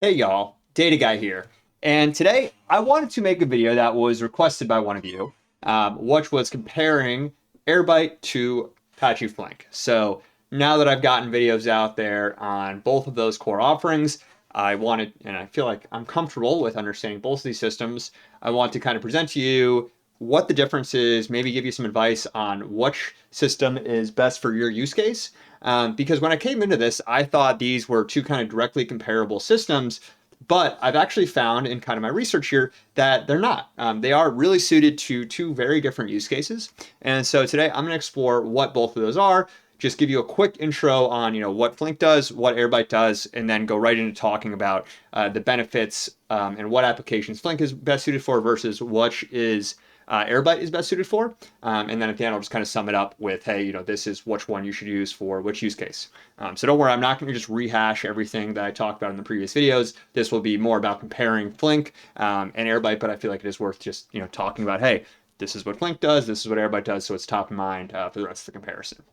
Hey y'all, Data Guy here. And today I wanted to make a video that was requested by one of you, which was comparing Airbyte to Apache Flink. So now that I've gotten videos out there on both of those core offerings, I wanted, and I feel like I'm comfortable with understanding both of these systems. I want to kind of present to you what the difference is, maybe give you some advice on which system is best for your use case. Because when I came into this, I thought these were two kind of directly comparable systems, but I've actually found in kind of my research here that they're not. They are really suited to two very different use cases. And so today I'm going to explore what both of those are, just give you a quick intro on what Flink does, what Airbyte does, and then go right into talking about the benefits and what applications Flink is best suited for versus which is Airbyte is best suited for. And then at the end, I'll just kind of sum it up with, hey, this is which one you should use for which use case. So don't worry, I'm not going to just rehash everything that I talked about in the previous videos. This will be more about comparing Flink and Airbyte, but I feel like it is worth just, talking about, hey, this is what Flink does, this is what Airbyte does, so it's top of mind for the rest of the comparison.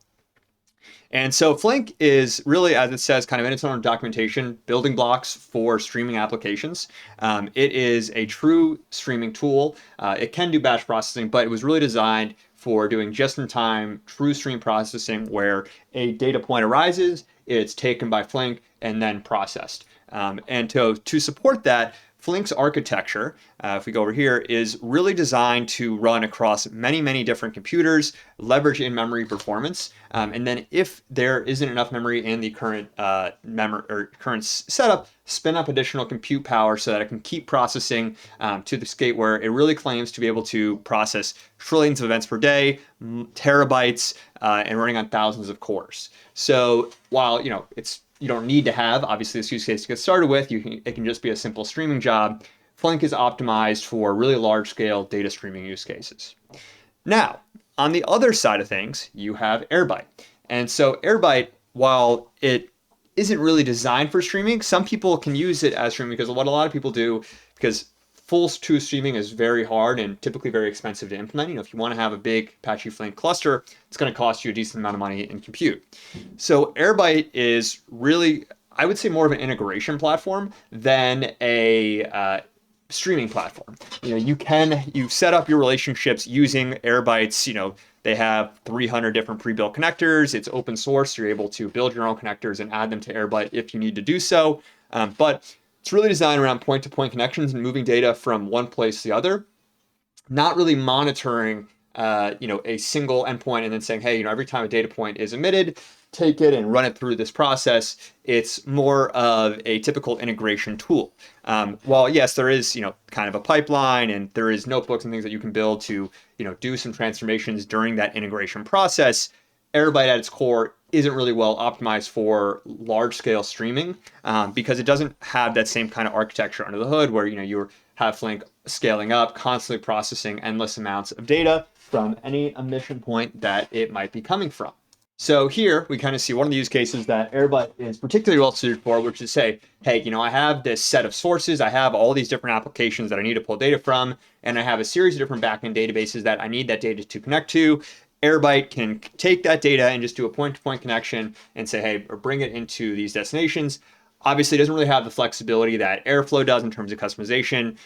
And so Flink is really, as it says, kind of in its own documentation, building blocks for streaming applications. It is a true streaming tool. It can do batch processing, but it was really designed for doing just-in-time true stream processing where a data point arises, it's taken by Flink and then processed. And to support that, Flink's architecture, if we go over here, is really designed to run across many, many different computers, leverage in-memory performance, and then if there isn't enough memory in the current current setup, spin up additional compute power so that it can keep processing to the state where it really claims to be able to process trillions of events per day, terabytes, and running on thousands of cores. So while you don't need to have, obviously, this use case to get started with. It can just be a simple streaming job. Flink is optimized for really large-scale data streaming use cases. Now, on the other side of things, you have Airbyte. And so Airbyte, while it isn't really designed for streaming, some people can use it as streaming because what a lot of people do, because full true streaming is very hard and typically very expensive to implement. If you want to have a big Apache Flink cluster, it's going to cost you a decent amount of money in compute. So Airbyte is really, I would say, more of an integration platform than a streaming platform. You set up your relationships using Airbyte's, they have 300 different pre-built connectors. It's open source. You're able to build your own connectors and add them to Airbyte if you need to do so. But it's really designed around point-to-point connections and moving data from one place to the other, not really monitoring, a single endpoint and then saying, hey, every time a data point is emitted, take it and run it through this process. It's more of a typical integration tool. While yes, there is, kind of a pipeline and there is notebooks and things that you can build to, do some transformations during that integration process, Airbyte at its core isn't really well optimized for large scale streaming because it doesn't have that same kind of architecture under the hood where you have Flink scaling up, constantly processing endless amounts of data from any emission point that it might be coming from. So here we kind of see one of the use cases that Airbyte is particularly well suited for, which is say, hey, I have this set of sources, I have all these different applications that I need to pull data from, and I have a series of different backend databases that I need that data to connect to. Airbyte can take that data and just do a point-to-point connection and say, hey, or bring it into these destinations. Obviously, it doesn't really have the flexibility that Airflow does in terms of customization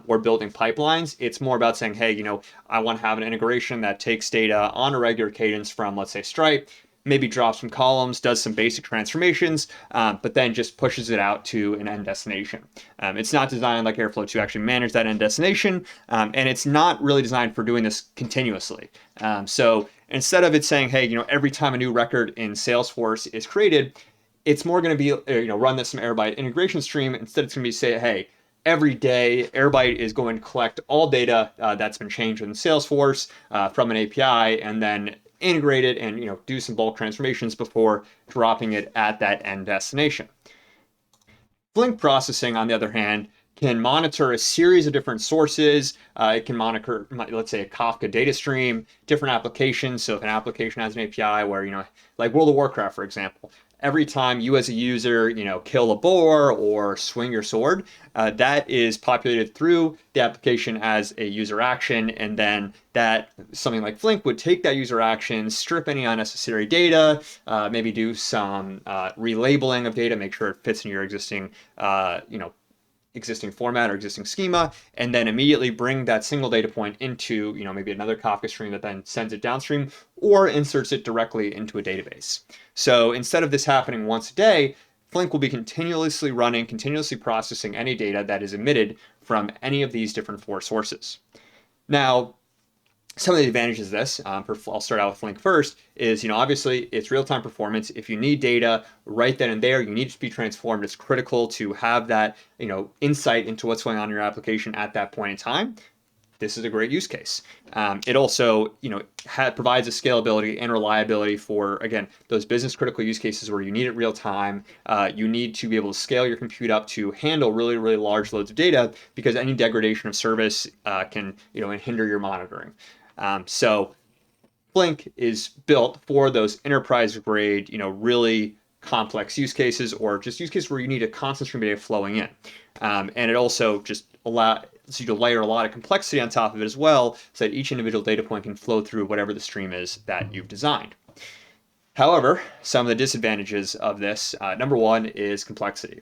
or building pipelines. It's more about saying, hey, I want to have an integration that takes data on a regular cadence from, let's say, Stripe, maybe drops some columns, does some basic transformations, but then just pushes it out to an end destination. It's not designed like Airflow to actually manage that end destination, and it's not really designed for doing this continuously. So instead of it saying, hey, every time a new record in Salesforce is created, it's more going to be, run this from Airbyte integration stream. Instead, it's going to be say, hey, every day Airbyte is going to collect all data that's been changed in Salesforce from an API and then integrate it and do some bulk transformations before dropping it at that end destination. Flink processing, on the other hand, can monitor a series of different sources. It can monitor, let's say, a Kafka data stream, different applications. So if an application has an API where, like World of Warcraft, for example, every time you as a user, kill a boar or swing your sword, that is populated through the application as a user action. And then that something like Flink would take that user action, strip any unnecessary data, maybe do some relabeling of data, make sure it fits in your existing format or existing schema, and then immediately bring that single data point into, maybe another Kafka stream that then sends it downstream or inserts it directly into a database. So instead of this happening once a day, Flink will be continuously running, continuously processing any data that is emitted from any of these different 4 sources. Now, some of the advantages of this, I'll start out with Flink first, is, obviously it's real-time performance. If you need data right then and there, you need it to be transformed. It's critical to have that, insight into what's going on in your application at that point in time. This is a great use case. It also, provides a scalability and reliability for, again, those business critical use cases where you need it real time. You need to be able to scale your compute up to handle really, really large loads of data, because any degradation of service can, hinder your monitoring. So Flink is built for those enterprise grade, really complex use cases, or just use cases where you need a constant stream of data flowing in. And it also just allows you to layer a lot of complexity on top of it as well, so that each individual data point can flow through whatever the stream is that you've designed. However, some of the disadvantages of this, number one is complexity.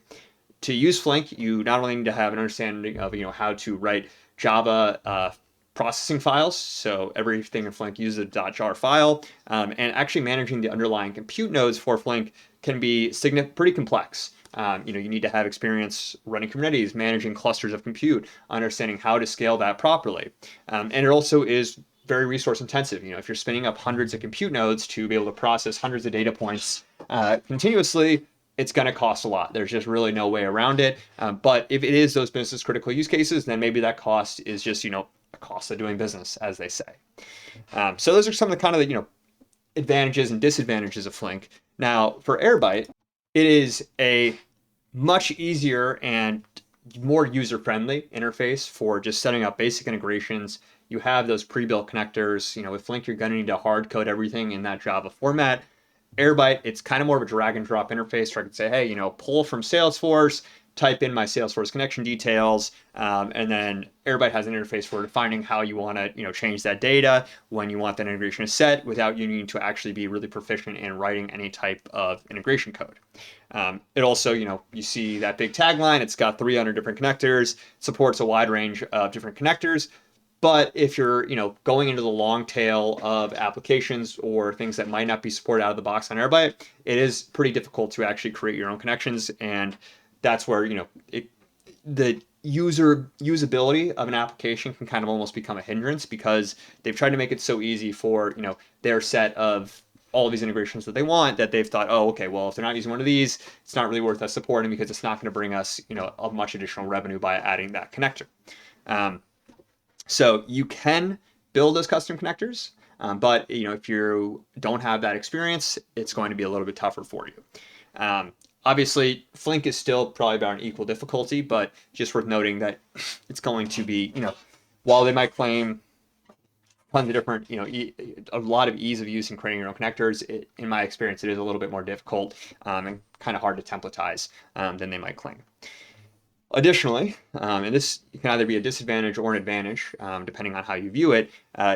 To use Flink, you not only need to have an understanding of how to write Java processing files, so everything in Flink uses a .jar file, and actually managing the underlying compute nodes for Flink can be pretty complex. You need to have experience running Kubernetes, managing clusters of compute, understanding how to scale that properly. And it also is very resource intensive. If you're spinning up hundreds of compute nodes to be able to process hundreds of data points continuously, it's going to cost a lot. There's just really no way around it. But if it is those business critical use cases, then maybe that cost is just, a cost of doing business, as they say. So those are some of the kind of the, advantages and disadvantages of Flink. Now, for Airbyte, it is a much easier and more user-friendly interface for just setting up basic integrations. You have those pre-built connectors. With Flink, you're going to need to hard code everything in that Java format. Airbyte, it's kind of more of a drag and drop interface where I can say, hey, pull from Salesforce, type in my Salesforce connection details, and then Airbyte has an interface for defining how you want to, change that data, when you want that integration to set, without you needing to actually be really proficient in writing any type of integration code. It also, you see that big tagline, it's got 300 different connectors, supports a wide range of different connectors. But if you're, going into the long tail of applications or things that might not be supported out of the box on Airbyte, it is pretty difficult to actually create your own connections. And that's where, the usability of an application can kind of almost become a hindrance, because they've tried to make it so easy for, their set of all of these integrations that they want, that they've thought, oh, okay, well, if they're not using one of these, it's not really worth us supporting, because it's not going to bring us, a much additional revenue by adding that connector. So you can build those custom connectors, but if you don't have that experience, it's going to be a little bit tougher for you. Obviously, Flink is still probably about an equal difficulty, but just worth noting that it's going to be, while they might claim tons of different, a lot of ease of use in creating your own connectors, in my experience, it is a little bit more difficult and kind of hard to templatize than they might claim. Additionally, and this can either be a disadvantage or an advantage, depending on how you view it,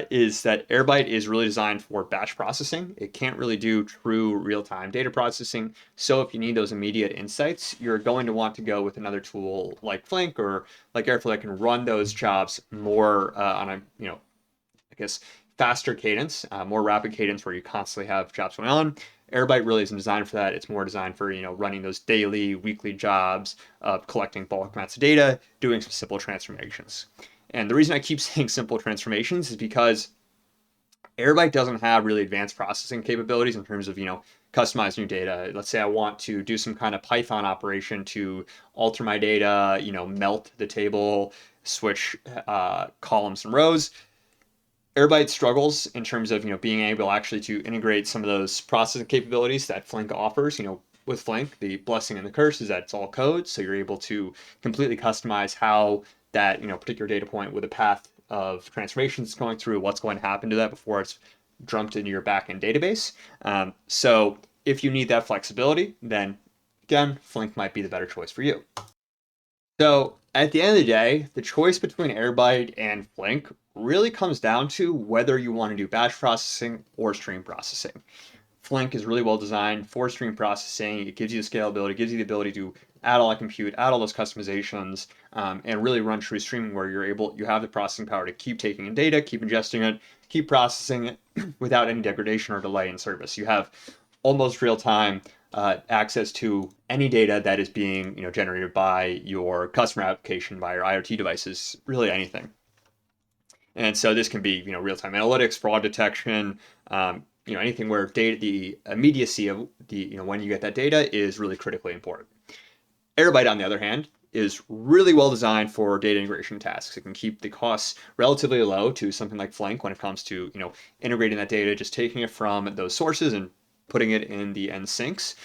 is that Airbyte is really designed for batch processing. It can't really do true real-time data processing. So if you need those immediate insights, you're going to want to go with another tool like Flink or like Airflow that can run those jobs more on a, faster cadence, more rapid cadence, where you constantly have jobs going on. Airbyte really isn't designed for that. It's more designed for, running those daily, weekly jobs of collecting bulk amounts of data, doing some simple transformations. And the reason I keep saying simple transformations is because Airbyte doesn't have really advanced processing capabilities in terms of, customizing your data. Let's say I want to do some kind of Python operation to alter my data, melt the table, switch columns and rows. Airbyte struggles in terms of being able actually to integrate some of those processing capabilities that Flink offers. With Flink, the blessing and the curse is that it's all code, so you're able to completely customize how that particular data point with a path of transformations is going through, what's going to happen to that before it's dumped into your backend database. So if you need that flexibility, then again, Flink might be the better choice for you. So at the end of the day, the choice between Airbyte and Flink really comes down to whether you want to do batch processing or stream processing. Flink is really well designed for stream processing. It gives you the scalability, gives you the ability to add all that compute, add all those customizations, and really run true streaming where you have the processing power to keep taking in data, keep ingesting it, keep processing it without any degradation or delay in service. You have almost real time access to any data that is being generated by your customer application, by your IoT devices, really anything. And so this can be real time analytics, fraud detection, anything where data, the immediacy of the when you get that data is really critically important. Airbyte, on the other hand, is really well designed for data integration tasks. It can keep the costs relatively low to something like Flink when it comes to integrating that data, just taking it from those sources and putting it in the end sinks.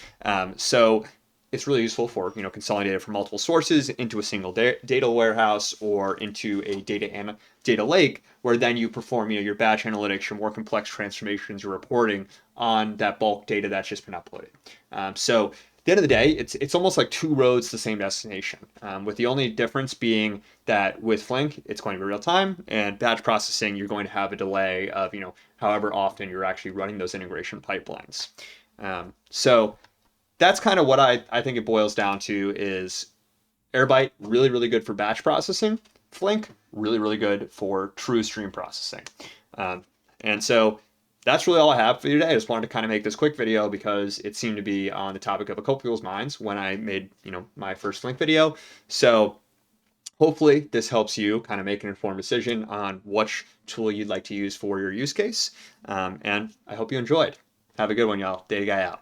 So it's really useful for consolidating from multiple sources into a single data warehouse or into a data lake, where then you perform your batch analytics, your more complex transformations, your reporting on that bulk data that's just been uploaded. So at the end of the day, it's almost like two roads to the same destination, with the only difference being that with Flink, it's going to be real time, and batch processing, you're going to have a delay of however often you're actually running those integration pipelines. So that's kind of what I think it boils down to is Airbyte, really, really good for batch processing. Flink, really, really good for true stream processing. And so that's really all I have for you today. I just wanted to kind of make this quick video because it seemed to be on the topic of a couple people's minds when I made, my first Flink video. So hopefully this helps you kind of make an informed decision on which tool you'd like to use for your use case. And I hope you enjoyed. Have a good one, y'all. Data Guy out.